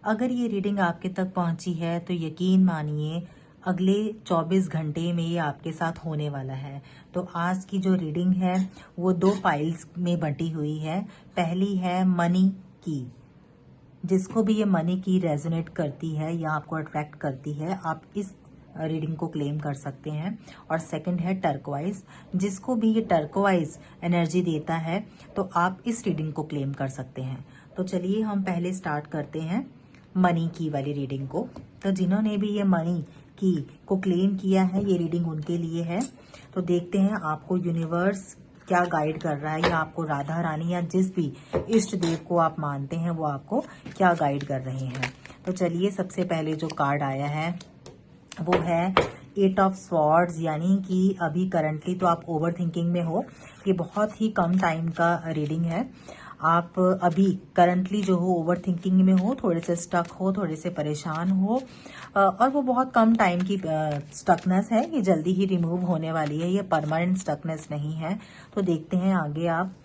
अगर ये रीडिंग आपके तक पहुंची है तो यकीन मानिए अगले 24 घंटे में ये आपके साथ होने वाला है। तो आज की जो रीडिंग है वो 2 फाइल्स में बंटी हुई है। पहली है मनी की, जिसको भी ये मनी की रेजोनेट करती है या आपको अट्रैक्ट करती है, आप इस रीडिंग को क्लेम कर सकते हैं। और सेकंड है टर्कोवाइज, जिसको भी ये टर्कोवाइज एनर्जी देता है तो आप इस रीडिंग को क्लेम कर सकते हैं। तो चलिए हम पहले स्टार्ट करते हैं मनी की वाली रीडिंग को। तो जिन्होंने भी ये मनी की को क्लेम किया है, ये रीडिंग उनके लिए है। तो देखते हैं आपको यूनिवर्स क्या गाइड कर रहा है, या आपको राधा रानी या जिस भी इष्ट देव को आप मानते हैं वो आपको क्या गाइड कर रहे हैं। तो चलिए सबसे पहले जो कार्ड आया है वो है 8 ऑफ स्वॉर्ड्स, यानी कि अभी करंटली तो आप ओवर थिंकिंग में हो। ये बहुत ही कम टाइम का रीडिंग है। आप अभी करंटली जो हो ओवर थिंकिंग में हो, थोड़े से स्टक हो, थोड़े से परेशान हो, और वो बहुत कम टाइम की स्टकनेस है। ये जल्दी ही रिमूव होने वाली है, ये परमानेंट स्टकनेस नहीं है। तो देखते हैं आगे आप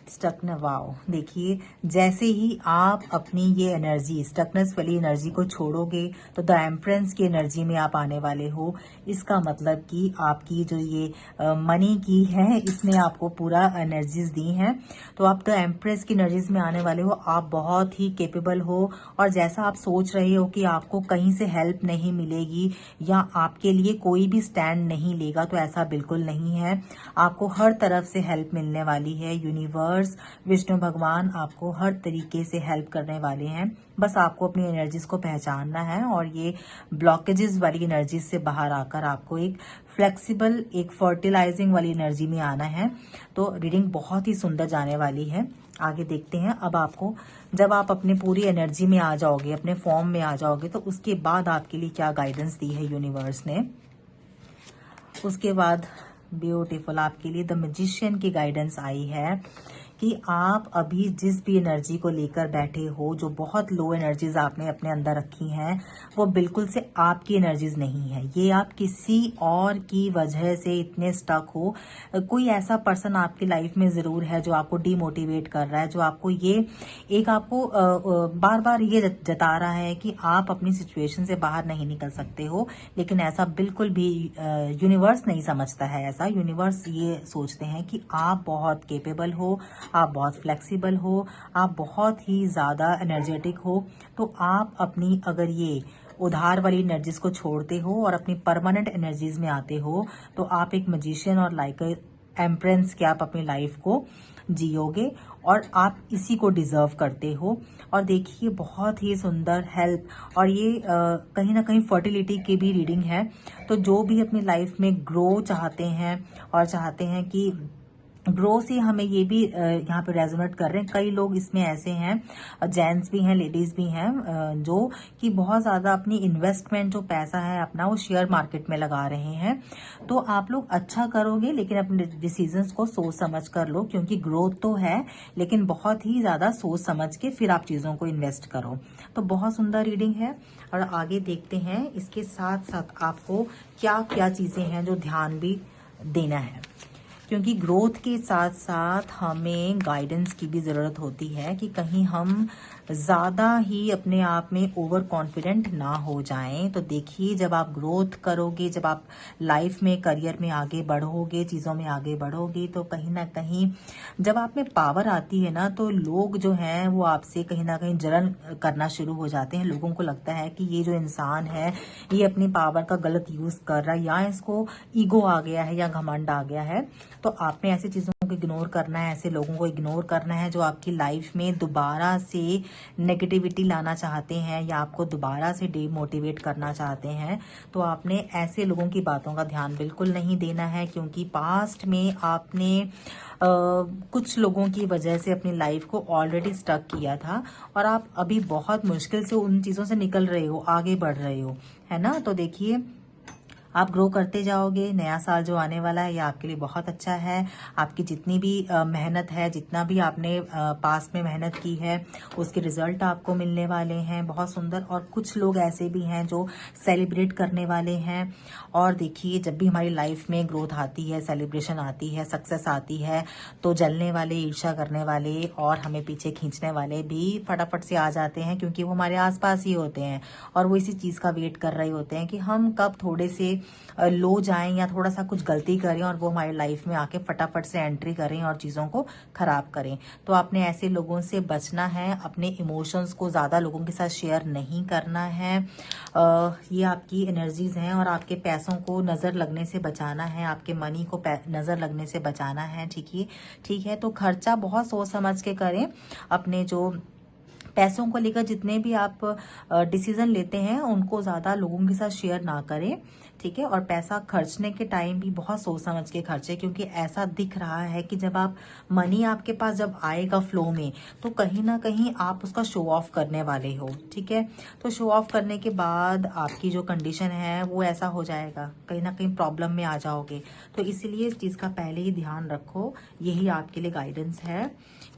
स्टकनेस। वाओ, देखिए जैसे ही आप अपनी ये एनर्जी, स्टकनेस वाली एनर्जी को छोड़ोगे तो द एम्प्रेस की एनर्जी में आप आने वाले हो। इसका मतलब कि आपकी जो ये मनी की है इसने आपको पूरा एनर्जीज दी हैं। तो आप द एम्प्रेस की एनर्जीज में आने वाले हो। आप बहुत ही केपेबल हो, और जैसा आप सोच रहे हो कि आपको कहीं से हेल्प नहीं मिलेगी या आपके लिए कोई भी स्टैंड नहीं लेगा, तो ऐसा बिल्कुल नहीं है। आपको हर तरफ से हेल्प मिलने वाली है। यूनिवर्स, विष्णु भगवान आपको हर तरीके से हेल्प करने वाले हैं। बस आपको अपनी एनर्जीज को पहचानना है और ये ब्लॉकेजेस वाली एनर्जीज से बाहर आकर आपको एक फ्लेक्सिबल, एक फर्टिलाइजिंग वाली एनर्जी में आना है। तो रीडिंग बहुत ही सुंदर जाने वाली है। आगे देखते हैं। अब आपको जब आप अपने पूरी एनर्जी में आ जाओगे, अपने फॉर्म में आ जाओगे, तो उसके बाद आपके लिए क्या गाइडेंस दी है यूनिवर्स ने। उसके बाद ब्यूटीफुल आपके लिए द मैजिशियन की गाइडेंस आई है कि आप अभी जिस भी एनर्जी को लेकर बैठे हो, जो बहुत लो एनर्जीज आपने अपने अंदर रखी हैं, वो बिल्कुल से आपकी एनर्जीज नहीं है। ये आप किसी और की वजह से इतने स्टक हो। कोई ऐसा पर्सन आपकी लाइफ में जरूर है जो आपको डिमोटिवेट कर रहा है, जो आपको ये एक आपको बार बार ये जता रहा है कि आप अपनी सिचुएशन से बाहर नहीं निकल सकते हो। लेकिन ऐसा बिल्कुल भी यूनिवर्स नहीं समझता है। ऐसा यूनिवर्स ये सोचते हैं कि आप बहुत केपेबल हो, आप बहुत फ्लेक्सिबल हो, आप बहुत ही ज़्यादा एनर्जेटिक हो। तो आप अपनी अगर ये उधार वाली एनर्जीज को छोड़ते हो और अपनी परमानेंट एनर्जीज में आते हो, तो आप एक मैजिशियन और लाइक एम्प्रेंस के आप अपनी लाइफ को जियोगे, और आप इसी को डिजर्व करते हो। और देखिए बहुत ही सुंदर हेल्प, और ये कहीं ना कहीं फर्टिलिटी की भी रीडिंग है। तो जो भी अपनी लाइफ में ग्रो चाहते हैं और चाहते हैं कि ग्रो से हमें ये भी यहाँ पे रेजोनेट कर रहे हैं। कई लोग इसमें ऐसे हैं, जेंट्स भी हैं, लेडीज भी हैं, जो कि बहुत ज़्यादा अपनी इन्वेस्टमेंट, जो पैसा है अपना, वो शेयर मार्केट में लगा रहे हैं। तो आप लोग अच्छा करोगे, लेकिन अपने डिसीजंस को सोच समझ कर लो, क्योंकि ग्रोथ तो है लेकिन बहुत ही ज़्यादा सोच समझ के फिर आप चीज़ों को इन्वेस्ट करो। तो बहुत सुंदर रीडिंग है। और आगे देखते हैं इसके साथ साथ आपको क्या क्या चीज़ें हैं जो ध्यान भी देना है, क्योंकि ग्रोथ के साथ साथ हमें गाइडेंस की भी ज़रूरत होती है कि कहीं हम ज़्यादा ही अपने आप में ओवर कॉन्फिडेंट ना हो जाएं। तो देखिए जब आप ग्रोथ करोगे, जब आप लाइफ में, करियर में आगे बढ़ोगे, चीज़ों में आगे बढ़ोगे, तो कहीं ना कहीं जब आप में पावर आती है ना, तो लोग जो हैं वो आपसे कहीं ना कहीं जलन करना शुरू हो जाते हैं। लोगों को लगता है कि ये जो इंसान है ये अपनी पावर का गलत यूज़ कर रहा है, या इसको ईगो आ गया है या घमंड आ गया है। तो आपने ऐसी चीज़ों को इग्नोर करना है, ऐसे लोगों को इग्नोर करना है जो आपकी लाइफ में दोबारा से नेगेटिविटी लाना चाहते हैं या आपको दोबारा से डिमोटिवेट करना चाहते हैं। तो आपने ऐसे लोगों की बातों का ध्यान बिल्कुल नहीं देना है, क्योंकि पास्ट में आपने कुछ लोगों की वजह से अपनी लाइफ को ऑलरेडी स्टक किया था, और आप अभी बहुत मुश्किल से उन चीज़ों से निकल रहे हो, आगे बढ़ रहे हो, है ना। तो देखिए आप ग्रो करते जाओगे। नया साल जो आने वाला है ये आपके लिए बहुत अच्छा है। आपकी जितनी भी मेहनत है, जितना भी आपने पास्ट में मेहनत की है, उसके रिजल्ट आपको मिलने वाले हैं बहुत सुंदर। और कुछ लोग ऐसे भी हैं जो सेलिब्रेट करने वाले हैं। और देखिए, जब भी हमारी लाइफ में ग्रोथ आती है, सेलिब्रेशन आती है, सक्सेस आती है, तो जलने वाले, ईर्ष्या करने वाले और हमें पीछे खींचने वाले भी फटाफट से आ जाते हैं, क्योंकि वो हमारे आसपास ही होते हैं और वो इसी चीज का वेट कर रहे होते हैं कि हम कब थोड़े से लो जाएं या थोड़ा सा कुछ गलती करें और वो हमारी लाइफ में आके फटाफट से एंट्री करें और चीजों को खराब करें। तो आपने ऐसे लोगों से बचना है। अपने इमोशंस को ज्यादा लोगों के साथ शेयर नहीं करना है। ये आपकी एनर्जीज हैं और आपके पैसों को नजर लगने से बचाना है, आपके मनी को नजर लगने से बचाना है। ठीक है। तो खर्चा बहुत सोच समझ के करें। अपने जो पैसों को लेकर जितने भी आप डिसीजन लेते हैं उनको ज्यादा लोगों के साथ शेयर ना करें। ठीक है। और पैसा खर्चने के टाइम भी बहुत सोच समझ के खर्चे, क्योंकि ऐसा दिख रहा है कि जब आप मनी आपके पास जब आएगा फ्लो में, तो कहीं ना कहीं आप उसका शो ऑफ करने वाले हो। ठीक है। तो शो ऑफ करने के बाद आपकी जो कंडीशन है वो ऐसा हो जाएगा, कहीं ना कहीं प्रॉब्लम में आ जाओगे। तो इसीलिए इस चीज का पहले ही ध्यान रखो। यही आपके लिए गाइडेंस है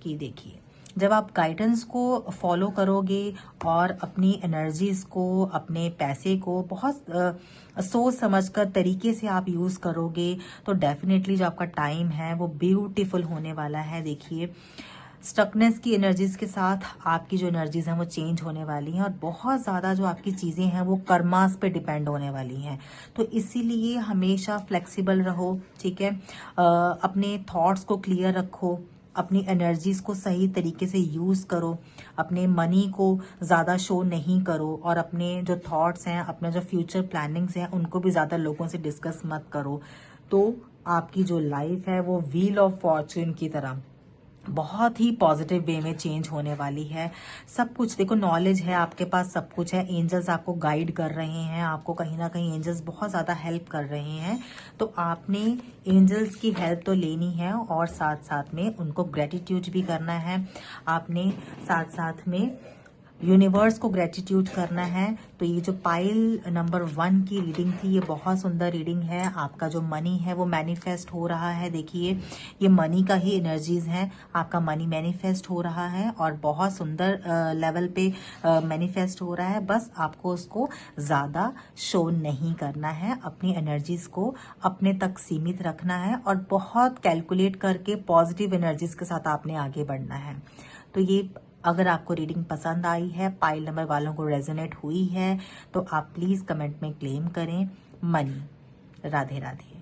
कि देखिए, जब आप गाइडेंस को फॉलो करोगे और अपनी एनर्जीज को, अपने पैसे को बहुत सोच समझकर तरीके से आप यूज करोगे, तो डेफिनेटली जो आपका टाइम है वो ब्यूटीफुल होने वाला है। देखिए, स्टकनेस की एनर्जीज के साथ आपकी जो एनर्जीज हैं वो चेंज होने वाली हैं और बहुत ज्यादा जो आपकी चीजें हैं वो कर्मास पे डिपेंड होने वाली हैं। तो इसीलिए हमेशा फ्लेक्सिबल रहो। ठीक है। अपने थॉट्स को क्लियर रखो, अपनी एनर्जीज को सही तरीके से यूज करो, अपने मनी को ज्यादा शो नहीं करो और अपने जो थॉट्स हैं, अपने जो फ्यूचर प्लानिंग्स हैं, उनको भी ज्यादा लोगों से डिस्कस मत करो। तो आपकी जो लाइफ है वो व्हील ऑफ फॉर्च्यून की तरह बहुत ही पॉजिटिव वे में चेंज होने वाली है। सब कुछ देखो, नॉलेज है आपके पास, सब कुछ है। एंजल्स आपको गाइड कर रहे हैं, आपको कहीं ना कहीं एंजल्स बहुत ज्यादा हेल्प कर रहे हैं। तो आपने एंजल्स की हेल्प तो लेनी है और साथ साथ में उनको ग्रेटिट्यूड भी करना है। आपने साथ साथ में यूनिवर्स को ग्रेटिट्यूड करना है। तो ये जो पाइल नंबर 1 की रीडिंग थी, ये बहुत सुंदर रीडिंग है। आपका जो मनी है वो मैनिफेस्ट हो रहा है। देखिए, ये मनी का ही एनर्जीज है। आपका मनी मैनिफेस्ट हो रहा है और बहुत सुंदर लेवल पे मैनिफेस्ट हो रहा है। बस आपको उसको ज्यादा शो नहीं करना है, अपनी एनर्जीज को अपने तक सीमित रखना है और बहुत कैलकुलेट करके पॉजिटिव एनर्जीज के साथ आपने आगे बढ़ना है। तो ये, अगर आपको रीडिंग पसंद आई है, पाइल नंबर वालों को रेजोनेट हुई है, तो आप प्लीज कमेंट में क्लेम करें मनी। राधे राधे।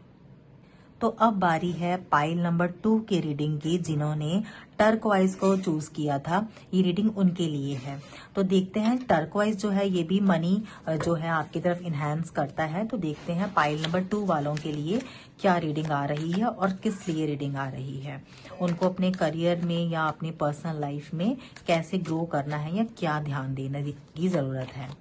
तो अब बारी है पाइल नंबर 2 के रीडिंग की, जिन्होंने टर्कवाइज को चूज किया था। ये रीडिंग उनके लिए है। तो देखते हैं, टर्कवाइज जो है ये भी मनी जो है आपकी तरफ इनहेंस करता है। तो देखते हैं पाइल नंबर 2 वालों के लिए क्या रीडिंग आ रही है और किस लिए रीडिंग आ रही है। उनको अपने करियर में या अपनी पर्सनल लाइफ में कैसे ग्रो करना है या क्या ध्यान देने की जरूरत है।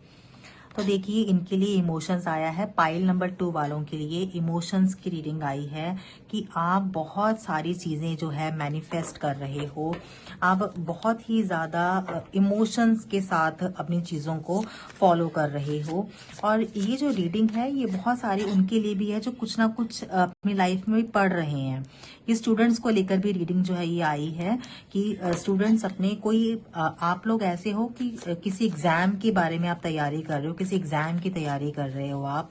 तो देखिए, इनके लिए इमोशंस आया है। पाइल नंबर 2 वालों के लिए इमोशंस की रीडिंग आई है कि आप बहुत सारी चीजें जो है मैनिफेस्ट कर रहे हो। आप बहुत ही ज्यादा इमोशंस के साथ अपनी चीजों को फॉलो कर रहे हो। और ये जो रीडिंग है ये बहुत सारी उनके लिए भी है जो कुछ ना कुछ अपनी लाइफ में भी पढ़ रहे हैं। ये स्टूडेंट्स को लेकर भी रीडिंग जो है ये आई है कि स्टूडेंट्स अपने कोई आप लोग ऐसे हो कि किसी एग्जाम के बारे में आप तैयारी कर रहे हो, किसी एग्जाम की तैयारी कर रहे हो आप,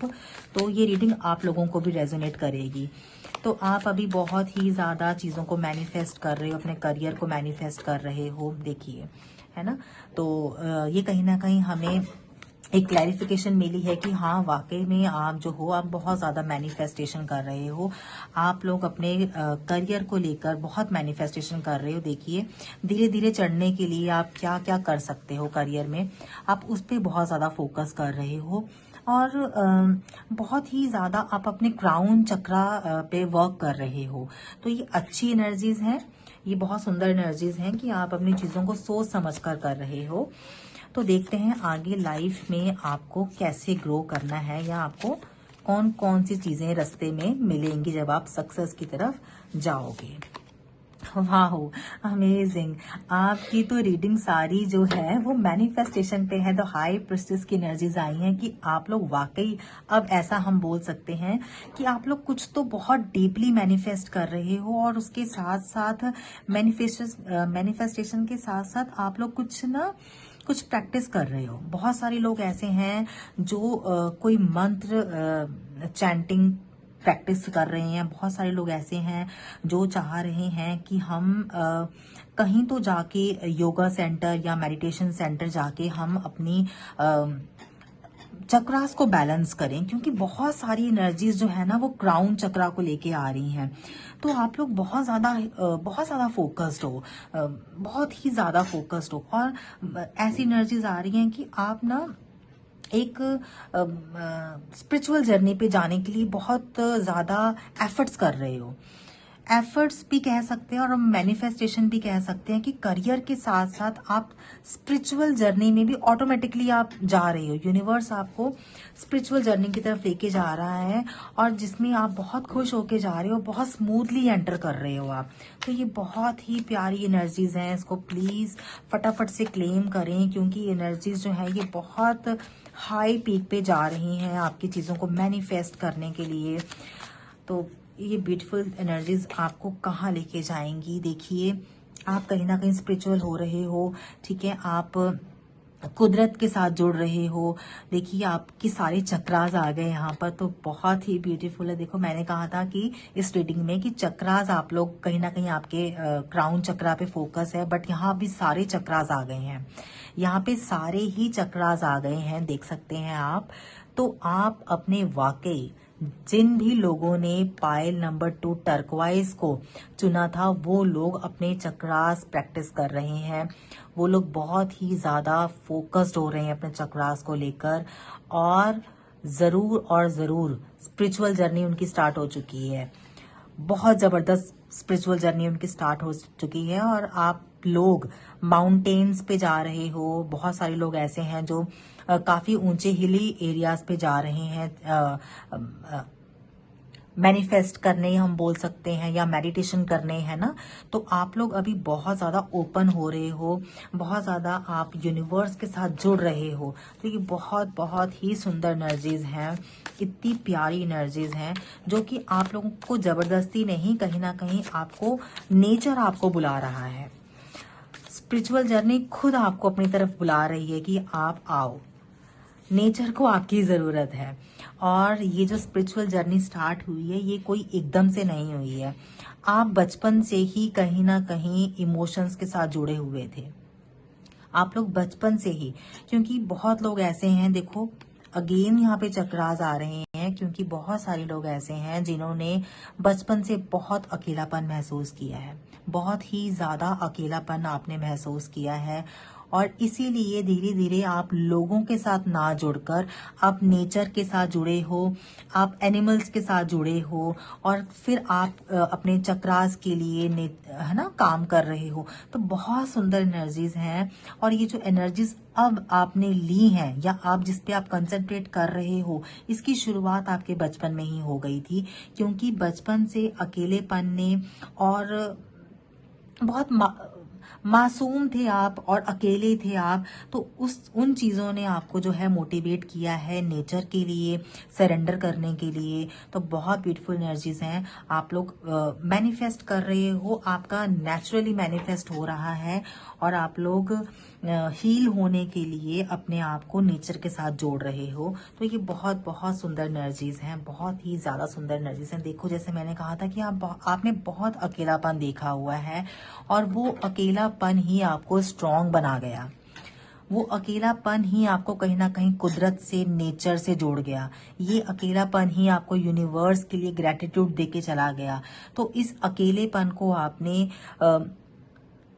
तो ये रीडिंग आप लोगों को भी रेजोनेट करेगी। तो आप अभी बहुत ही ज्यादा चीजों को मैनिफेस्ट कर रहे हो, अपने करियर को मैनिफेस्ट कर रहे हो। देखिए, है ना। तो ये कहीं ना कहीं हमें एक क्लैरिफिकेशन मिली है कि हाँ, वाकई में आप जो हो, आप बहुत ज्यादा मैनिफेस्टेशन कर रहे हो। आप लोग अपने करियर को लेकर बहुत मैनिफेस्टेशन कर रहे हो। देखिए, धीरे धीरे चढ़ने के लिए आप क्या क्या कर सकते हो करियर में, आप उस पर बहुत ज्यादा फोकस कर रहे हो। और बहुत ही ज्यादा आप अपने क्राउन चक्रा पे वर्क कर रहे हो। तो ये अच्छी एनर्जीज हैं, ये बहुत सुंदर एनर्जीज हैं कि आप अपनी चीजों को सोच समझ कर रहे हो। तो देखते हैं आगे लाइफ में आपको कैसे ग्रो करना है या आपको कौन कौन सी चीजें रास्ते में मिलेंगी जब आप सक्सेस की तरफ जाओगे। वाह, अमेजिंग। आपकी तो रीडिंग सारी जो है वो मैनिफेस्टेशन पे है। तो हाई प्रिस्टेस की एनर्जीज आई हैं कि आप लोग वाकई, अब ऐसा हम बोल सकते हैं कि आप लोग कुछ तो बहुत डीपली मैनिफेस्ट कर रहे हो, और उसके साथ साथ मैनिफेस्टेशन के साथ साथ आप लोग कुछ प्रैक्टिस कर रहे हो। बहुत सारे लोग ऐसे हैं जो कोई मंत्र चैंटिंग प्रैक्टिस कर रहे हैं। बहुत सारे लोग ऐसे हैं जो चाह रहे हैं कि हम कहीं तो जाके योगा सेंटर या मेडिटेशन सेंटर जाके हम अपनी चक्रास को बैलेंस करें, क्योंकि बहुत सारी एनर्जीज जो है ना वो क्राउन चक्रा को लेके आ रही हैं। तो आप लोग बहुत ज्यादा फोकस्ड हो, बहुत ही ज्यादा फोकस्ड हो, और ऐसी एनर्जीज आ रही हैं कि आप ना एक स्पिरिचुअल जर्नी पे जाने के लिए बहुत ज्यादा एफर्ट्स कर रहे हो। एफर्ट्स भी कह सकते हैं और हम मैनिफेस्टेशन भी कह सकते हैं कि करियर के साथ साथ आप स्पिरिचुअल जर्नी में भी ऑटोमेटिकली आप जा रहे हो। यूनिवर्स आपको स्पिरिचुअल जर्नी की तरफ लेके जा रहा है, और जिसमें आप बहुत खुश होके जा रहे हो, बहुत स्मूथली एंटर कर रहे हो आप। तो ये बहुत ही प्यारी एनर्जीज हैं। इसको प्लीज फटाफट से क्लेम करें, क्योंकि एनर्जीज जो है ये बहुत हाई पीक पे जा रही हैं आपकी चीजों को मैनिफेस्ट करने के लिए। तो ये ब्यूटीफुल एनर्जीज आपको कहाँ लेके जाएंगी। देखिए, आप कहीं ना कहीं स्पिरिचुअल हो रहे हो, ठीक है, आप कुदरत के साथ जुड़ रहे हो। देखिए, आपकी सारे चक्रास आ गए यहाँ पर, तो बहुत ही ब्यूटीफुल है। देखो, मैंने कहा था कि इस रीडिंग में कि चक्रास आप लोग कहीं ना कहीं आपके क्राउन चक्रा पे फोकस है, बट यहाँ भी सारे चक्रास आ गए हैं। यहाँ पे सारे ही चक्रास आ गए हैं, देख सकते हैं आप। तो आप अपने वाकई जिन भी लोगों ने पायल नंबर 2 टर्कवाइज को चुना था, वो लोग अपने चक्रास प्रैक्टिस कर रहे हैं। वो लोग बहुत ही ज्यादा फोकस्ड हो रहे हैं अपने चक्रास को लेकर, और जरूर स्पिरिचुअल जर्नी उनकी स्टार्ट हो चुकी है। बहुत जबरदस्त स्पिरिचुअल जर्नी उनकी स्टार्ट हो चुकी है, और आप लोग माउंटेन्स पे जा रहे हो। बहुत सारे लोग ऐसे हैं जो काफी ऊंचे हिली एरियाज पे जा रहे हैं, मैनिफेस्ट करने हम बोल सकते हैं, या मेडिटेशन करने हैं ना। तो आप लोग अभी बहुत ज्यादा ओपन हो रहे हो, बहुत ज्यादा आप यूनिवर्स के साथ जुड़ रहे हो। तो ये बहुत ही सुंदर एनर्जीज हैं, इतनी प्यारी एनर्जीज हैं, जो कि आप लोगों को जबरदस्ती नहीं, कहीं ना कहीं आपको नेचर आपको बुला रहा है। स्पिरिचुअल जर्नी खुद आपको अपनी तरफ बुला रही है कि आप आओ। नेचर को आपकी जरूरत है। और ये जो स्पिरिचुअल जर्नी स्टार्ट हुई है, ये कोई एकदम से नहीं हुई है। आप बचपन से ही कहीं ना कहीं इमोशंस के साथ जुड़े हुए थे। आप लोग बचपन से ही, क्योंकि बहुत लोग ऐसे हैं, देखो अगेन यहाँ पे चक्रास आ रहे हैं, क्योंकि बहुत सारे लोग ऐसे हैं जिन्होंने बचपन से बहुत अकेलापन महसूस किया है। बहुत ही ज्यादा अकेलापन आपने महसूस किया है, और इसीलिए धीरे धीरे आप लोगों के साथ ना जुड़कर आप नेचर के साथ जुड़े हो, आप एनिमल्स के साथ जुड़े हो, और फिर आप अपने चक्रास के लिए है ना काम कर रहे हो। तो बहुत सुंदर एनर्जीज हैं, और ये जो एनर्जीज अब आपने ली हैं, या आप जिस पे आप कंसंट्रेट कर रहे हो, इसकी शुरुआत आपके बचपन में ही हो गई थी। क्योंकि बचपन से अकेलेपन ने, और बहुत मासूम थे आप और अकेले थे आप, तो उन चीजों ने आपको जो है मोटिवेट किया है नेचर के लिए, सरेंडर करने के लिए। तो बहुत ब्यूटीफुल एनर्जीज हैं। आप लोग मैनिफेस्ट कर रहे हो, आपका नेचुरली मैनिफेस्ट हो रहा है, और आप लोग हील होने के लिए अपने आप को नेचर के साथ जोड़ रहे हो। तो ये बहुत सुंदर एनर्जीज हैं, बहुत ही ज्यादा सुंदर एनर्जीज हैं। देखो, जैसे मैंने कहा था कि आपने बहुत अकेलापन देखा हुआ है, और वो अकेलापन ही आपको स्ट्रांग बना गया। वो अकेलापन ही आपको कहीं ना कहीं कुदरत से, नेचर से जोड़ गया। ये अकेलापन ही आपको यूनिवर्स के लिए ग्रेटिट्यूड देके चला गया। तो इस अकेलेपन को आपने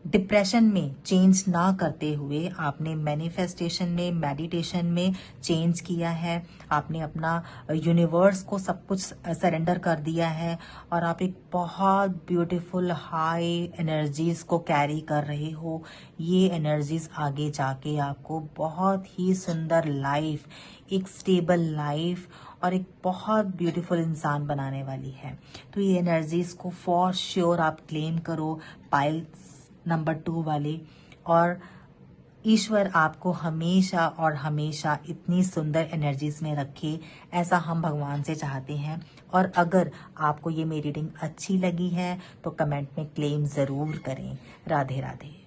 डिप्रेशन में चेंज ना करते हुए आपने मैनिफेस्टेशन में, मेडिटेशन में चेंज किया है। आपने अपना यूनिवर्स को सब कुछ सरेंडर कर दिया है, और आप एक बहुत ब्यूटीफुल हाई एनर्जीज को कैरी कर रहे हो। ये एनर्जीज आगे जाके आपको बहुत ही सुंदर लाइफ, एक स्टेबल लाइफ, और एक बहुत ब्यूटीफुल इंसान बनाने वाली है। तो ये एनर्जीज को फॉर श्योर आप क्लेम करो, पाइल्स नंबर 2 वाले। और ईश्वर आपको हमेशा और हमेशा इतनी सुंदर एनर्जीज में रखे, ऐसा हम भगवान से चाहते हैं। और अगर आपको ये मेरी रीडिंग अच्छी लगी है तो कमेंट में क्लेम ज़रूर करें। राधे राधे।